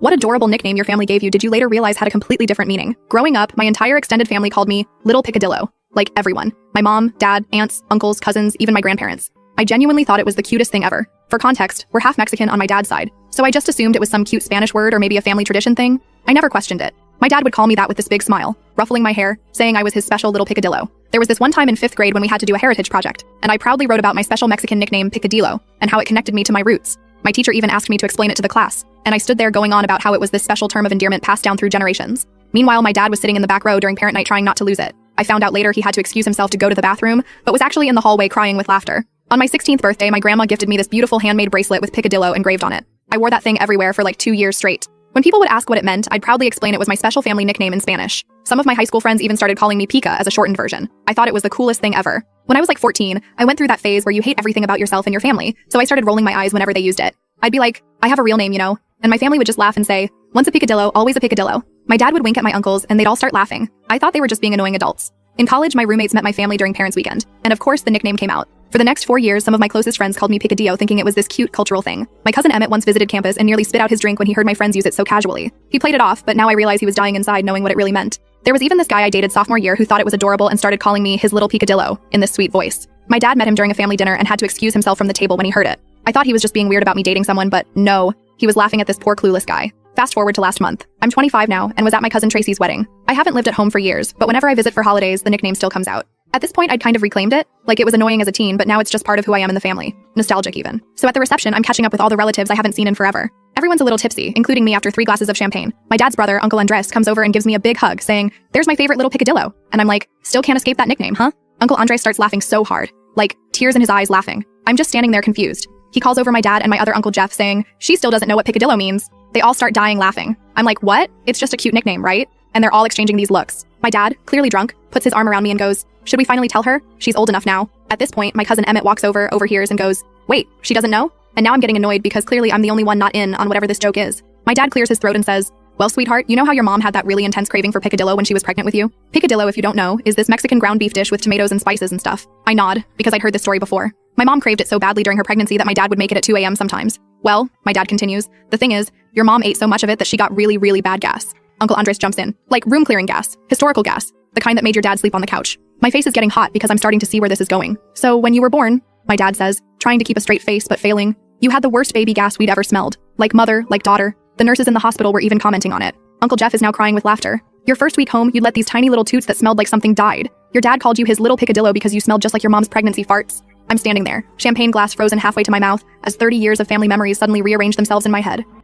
What adorable nickname your family gave you did you later realize had a completely different meaning. Growing up, my entire extended family called me Little Picadillo. Like everyone. My mom, dad, aunts, uncles, cousins, even my grandparents. I genuinely thought it was the cutest thing ever. For context, we're half Mexican on my dad's side, so I just assumed it was some cute Spanish word or maybe a family tradition thing. I never questioned it. My dad would call me that with this big smile, ruffling my hair, saying I was his special little picadillo. There was this one time in 5th grade when we had to do a heritage project, and I proudly wrote about my special Mexican nickname Picadillo and how it connected me to my roots. My teacher even asked me to explain it to the class, and I stood there going on about how it was this special term of endearment passed down through generations. Meanwhile, my dad was sitting in the back row during parent night trying not to lose it. I found out later he had to excuse himself to go to the bathroom, but was actually in the hallway crying with laughter. On my 16th birthday, my grandma gifted me this beautiful handmade bracelet with Picadillo engraved on it. I wore that thing everywhere for like 2 years straight. When people would ask what it meant, I'd proudly explain it was my special family nickname in Spanish. Some of my high school friends even started calling me Pica as a shortened version. I thought it was the coolest thing ever. When I was like 14, I went through that phase where you hate everything about yourself and your family, so I started rolling my eyes whenever they used it. I'd be like, I have a real name, you know? And my family would just laugh and say, once a picadillo, always a picadillo. My dad would wink at my uncles and they'd all start laughing. I thought they were just being annoying adults. In college, my roommates met my family during parents' weekend, and of course the nickname came out. For the next 4 years, some of my closest friends called me Picadillo thinking it was this cute cultural thing. My cousin Emmett once visited campus and nearly spit out his drink when he heard my friends use it so casually. He played it off, but now I realize he was dying inside knowing what it really meant. There was even this guy I dated sophomore year who thought it was adorable and started calling me his little Picadillo in this sweet voice. My dad met him during a family dinner and had to excuse himself from the table when he heard it. I thought he was just being weird about me dating someone, but no, he was laughing at this poor clueless guy. Fast forward to last month. I'm 25 now and was at my cousin Tracy's wedding. I haven't lived at home for years, but whenever I visit for holidays, the nickname still comes out. At this point, I'd kind of reclaimed it, like it was annoying as a teen, but now it's just part of who I am in the family. Nostalgic even. So at the reception, I'm catching up with all the relatives I haven't seen in forever. Everyone's a little tipsy, including me after 3 glasses of champagne. My dad's brother, Uncle Andres, comes over and gives me a big hug, saying, "There's my favorite little Picadillo." And I'm like, still can't escape that nickname, huh? Uncle Andres starts laughing so hard, like tears in his eyes laughing. I'm just standing there confused. He calls over my dad and my other Uncle Jeff saying, she still doesn't know what Picadillo means. They all start dying laughing. I'm like, what? It's just a cute nickname, right? And they're all exchanging these looks. My dad, clearly drunk, puts his arm around me and goes, should we finally tell her? She's old enough now. At this point, my cousin Emmett walks over, overhears and goes, wait, she doesn't know? And now I'm getting annoyed because clearly I'm the only one not in on whatever this joke is. My dad clears his throat and says, well, sweetheart, you know how your mom had that really intense craving for picadillo when she was pregnant with you? Picadillo, if you don't know, is this Mexican ground beef dish with tomatoes and spices and stuff. I nod, because I'd heard this story before. My mom craved it so badly during her pregnancy that my dad would make it at 2 a.m. sometimes. Well, my dad continues, the thing is, your mom ate so much of it that she got really, really bad gas. Uncle Andres jumps in, like room clearing gas, historical gas, the kind that made your dad sleep on the couch. My face is getting hot because I'm starting to see where this is going. So when you were born, my dad says, trying to keep a straight face but failing, you had the worst baby gas we'd ever smelled. Like mother, like daughter. The nurses in the hospital were even commenting on it. Uncle Jeff is now crying with laughter. Your first week home, you'd let these tiny little toots that smelled like something died. Your dad called you his little picadillo because you smelled just like your mom's pregnancy farts. I'm standing there, champagne glass frozen halfway to my mouth, as 30 years of family memories suddenly rearrange themselves in my head.